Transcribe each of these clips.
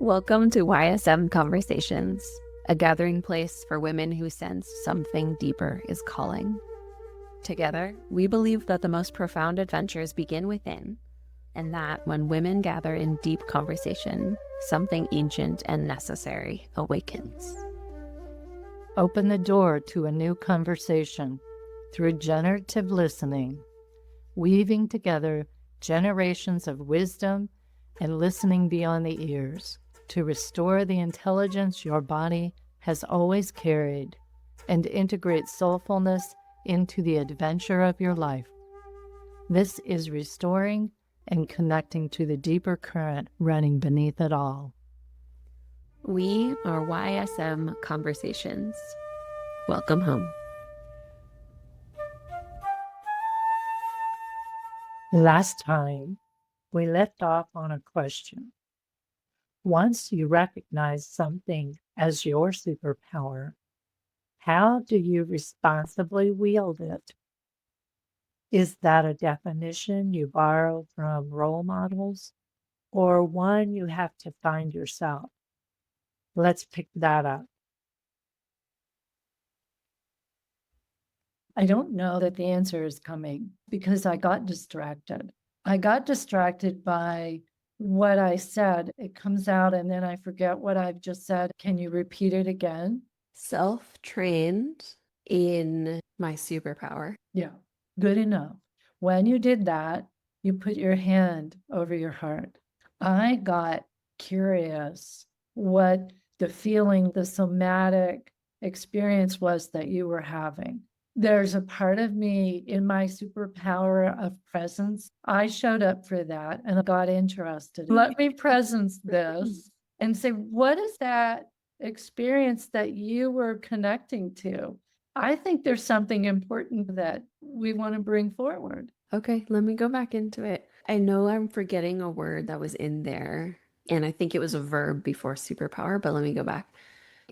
Welcome to YSM Conversations, a gathering place for women who sense something deeper is calling. Together, we believe that the most profound adventures begin within, and that when women gather in deep conversation, something ancient and necessary awakens. Open the door to a new conversation through generative listening, weaving together generations of wisdom and listening beyond the ears to restore the intelligence your body has always carried and integrate soulfulness into the adventure of your life. This is restoring and connecting to the deeper current running beneath it all. We are YSM Conversations. Welcome home. Last time, we left off on a question. Once you recognize something as your superpower, how do you responsibly wield it? Is that a definition you borrow from role models or one you have to find yourself? Let's pick that up. I don't know that the answer is coming because I got distracted. I got distracted by what I said. It comes out and then I forget what I've just said. Can you repeat it again? Self-trained in my superpower. Yeah, good enough. When you did that, you put your hand over your heart. I got curious what the feeling, the somatic experience was that you were having. There's a part of me in my superpower of presence. I showed up for that and got interested. Let me presence this and say, what is that experience that you were connecting to? I think there's something important that we want to bring forward. Okay, let me go back into it. I know I'm forgetting a word that was in there, and I think it was a verb before superpower, but let me go back.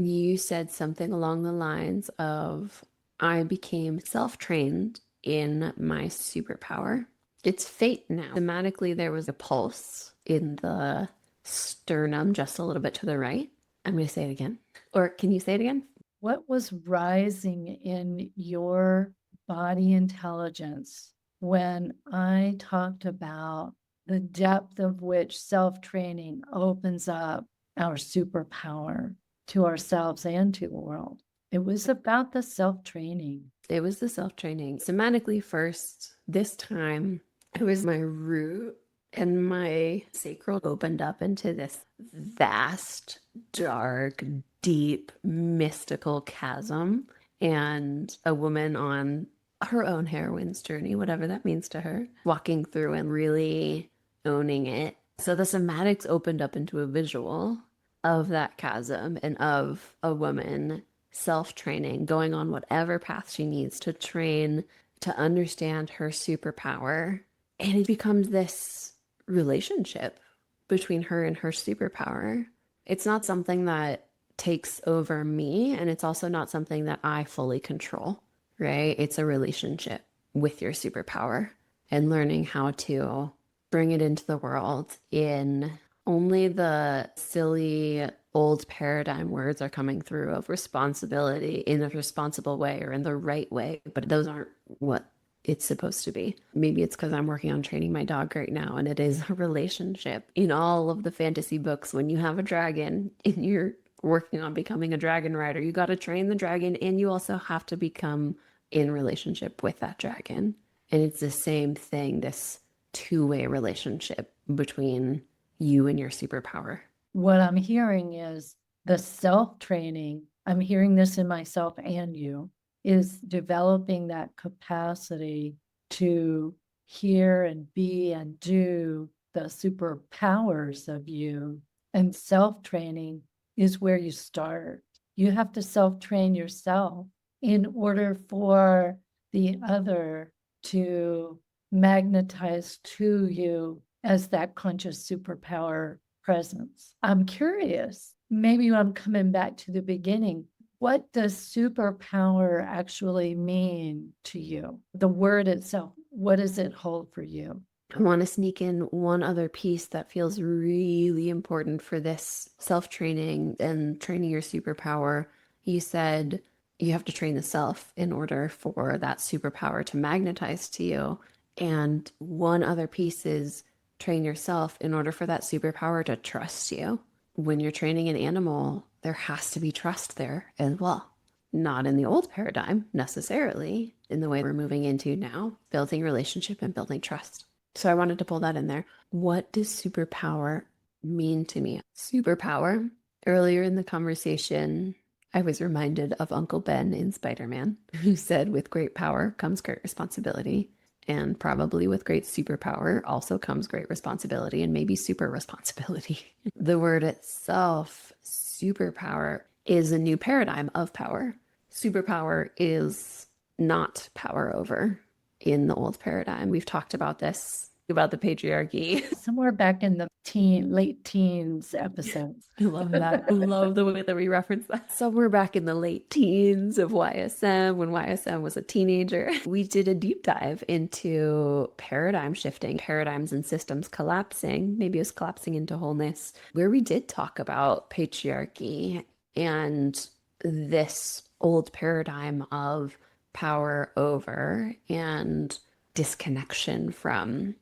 You said something along the lines of, I became self-trained in my superpower. It's fate now. Thematically, there was a pulse in the sternum, just a little bit to the right. I'm going to say it again. Or can you say it again? What was rising in your body intelligence when I talked about the depth of which self-training opens up our superpower to ourselves and to the world? It was about the self-training. It was the self-training. Somatically first, this time, it was my root and my sacral opened up into this vast, dark, deep, mystical chasm. And a woman on her own heroine's journey, whatever that means to her, walking through and really owning it. So the somatics opened up into a visual of that chasm and of a woman self-training, going on whatever path she needs to train to understand her superpower. And it becomes this relationship between her and her superpower. It's not something that takes over me, and it's also not something that I fully control, right? It's a relationship with your superpower and learning how to bring it into the world in only the silly old paradigm words are coming through of responsibility in a responsible way or in the right way, but those aren't what it's supposed to be. Maybe it's because I'm working on training my dog right now, and it is a relationship. In all of the fantasy books, when you have a dragon and you're working on becoming a dragon rider, you got to train the dragon, and you also have to become in relationship with that dragon. And it's the same thing, this two-way relationship between you and your superpower. What I'm hearing is the self-training. I'm hearing this in myself and you, is developing that capacity to hear and be and do the superpowers of you. And self-training is where you start. You have to self-train yourself in order for the other to magnetize to you as that conscious superpower presence. I'm curious, maybe I'm coming back to the beginning. What does superpower actually mean to you? The word itself, what does it hold for you? I want to sneak in one other piece that feels really important for this self-training and training your superpower. You said you have to train the self in order for that superpower to magnetize to you. And one other piece is train yourself in order for that superpower to trust you. When you're training an animal, there has to be trust there as well. Not in the old paradigm necessarily, in the way we're moving into now, building relationship and building trust. So I wanted to pull that in there. What does superpower mean to me? Superpower. Earlier in the conversation, I was reminded of Uncle Ben in Spider-Man, who said, with great power comes great responsibility. And probably with great superpower also comes great responsibility and maybe super responsibility. The word itself, superpower, is a new paradigm of power. Superpower is not power over in the old paradigm. We've talked about this, about the patriarchy. Somewhere back in the late teens episodes. I love that. I love the way that we reference that. Somewhere back in the late teens of YSM, when YSM was a teenager, we did a deep dive into paradigm shifting, paradigms and systems collapsing. Maybe it was collapsing into wholeness, where we did talk about patriarchy and this old paradigm of power over and disconnection from.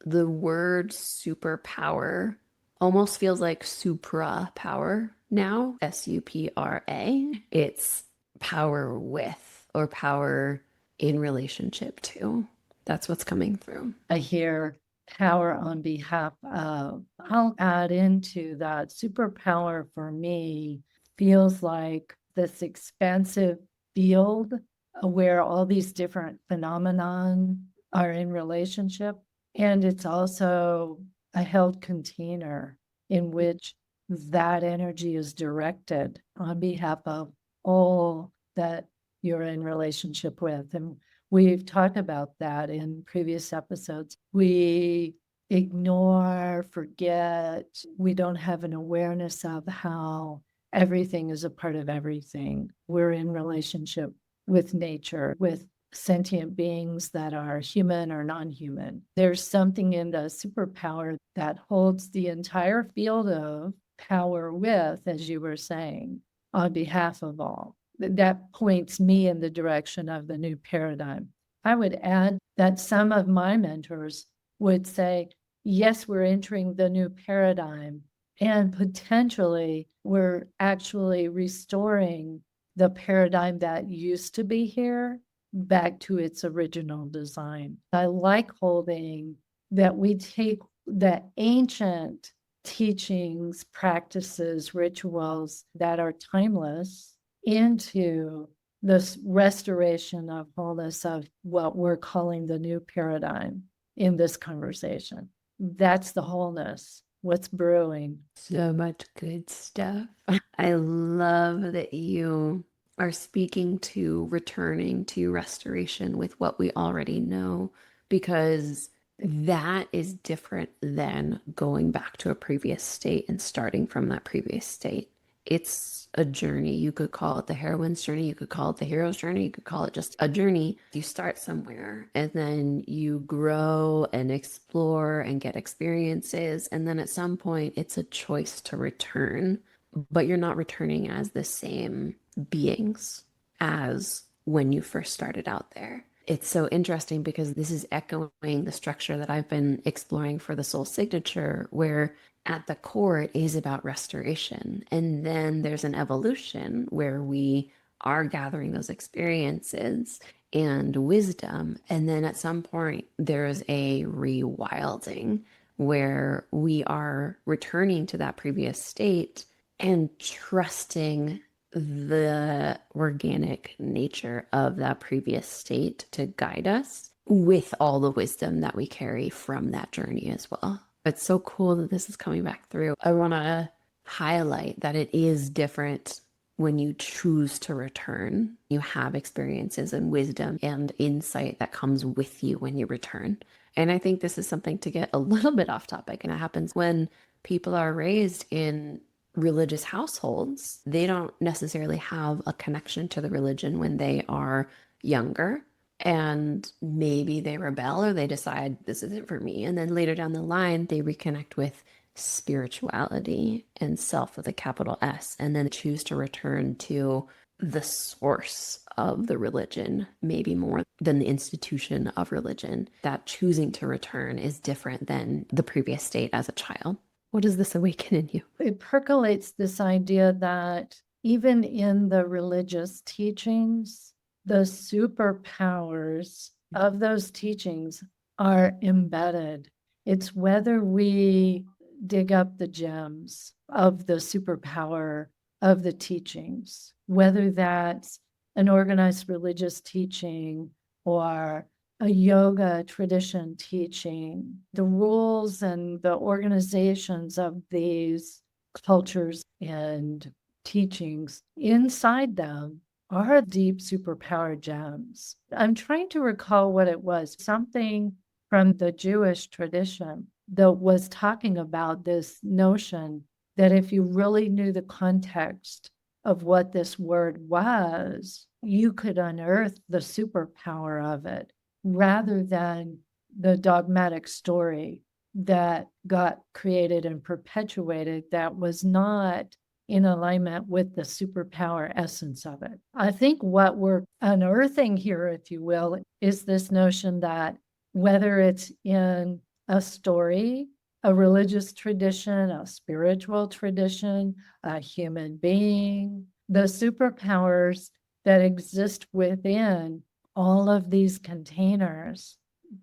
The word superpower almost feels like supra power now, SUPRA. It's power with or power in relationship to. That's what's coming through. I hear power on behalf of. I'll add into that superpower for me feels like this expansive field where all these different phenomenon are in relationship. And it's also a held container in which that energy is directed on behalf of all that you're in relationship with. And we've talked about that in previous episodes. We ignore, forget, we don't have an awareness of how everything is a part of everything. We're in relationship with nature, with sentient beings that are human or non-human. There's something in the superpower that holds the entire field of power with, as you were saying, on behalf of all. That points me in the direction of the new paradigm. I would add that some of my mentors would say, yes, we're entering the new paradigm, and potentially we're actually restoring the paradigm that used to be here back to its original design. I like holding that we take the ancient teachings, practices, rituals that are timeless into this restoration of wholeness of what we're calling the new paradigm in this conversation. That's the wholeness. What's brewing? So much good stuff. I love that you are speaking to returning to restoration with what we already know, because that is different than going back to a previous state and starting from that previous state. It's a journey. You could call it the heroine's journey. You could call it the hero's journey. You could call it just a journey. You start somewhere and then you grow and explore and get experiences. And then at some point, it's a choice to return, but you're not returning as the same beings as when you first started out there. It's so interesting because this is echoing the structure that I've been exploring for the soul signature, where at the core it is about restoration. And then there's an evolution where we are gathering those experiences and wisdom. And then at some point, there's a rewilding where we are returning to that previous state and trusting the organic nature of that previous state to guide us with all the wisdom that we carry from that journey as well. It's so cool that this is coming back through. I want to highlight that it is different when you choose to return. You have experiences and wisdom and insight that comes with you when you return. And I think this is something to get a little bit off topic. And it happens when people are raised in religious households. They don't necessarily have a connection to the religion when they are younger. And maybe they rebel or they decide this isn't for me. And then later down the line, they reconnect with spirituality and self with a capital S, and then choose to return to the source of the religion, maybe more than the institution of religion. That choosing to return is different than the previous state as a child. What does this awaken in you? It percolates this idea that even in the religious teachings, the superpowers of those teachings are embedded. It's whether we dig up the gems of the superpower of the teachings, whether that's an organized religious teaching or a yoga tradition teaching, the rules and the organizations of these cultures and teachings inside them are deep superpower gems. I'm trying to recall what it was, something from the Jewish tradition that was talking about this notion that if you really knew the context of what this word was, you could unearth the superpower of it rather than the dogmatic story that got created and perpetuated that was not in alignment with the superpower essence of it. I think what we're unearthing here, if you will, is this notion that whether it's in a story, a religious tradition, a spiritual tradition, a human being, the superpowers that exist within all of these containers,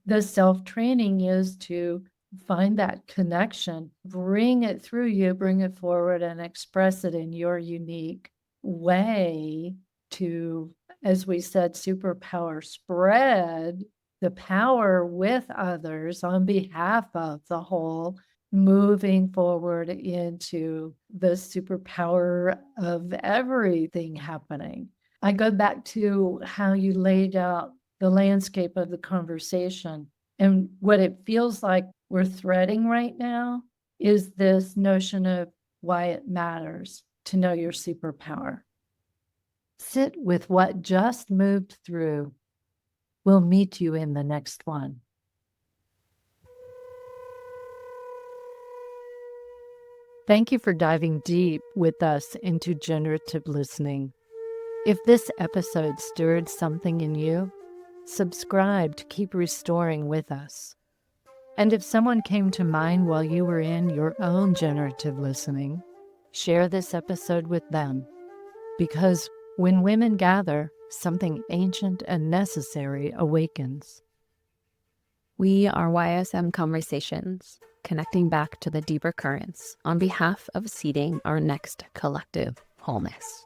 the self-training is to find that connection, bring it through you, bring it forward and express it in your unique way to, as we said, superpower spread the power with others on behalf of the whole, moving forward into the superpower of everything happening. I go back to how you laid out the landscape of the conversation, and what it feels like we're threading right now is this notion of why it matters to know your superpower. Sit with what just moved through. We'll meet you in the next one. Thank you for diving deep with us into generative listening. If this episode stirred something in you, subscribe to keep restoring with us. And if someone came to mind while you were in your own generative listening, share this episode with them. Because when women gather, something ancient and necessary awakens. We are YSM Conversations, connecting back to the deeper currents on behalf of seeding our next collective wholeness.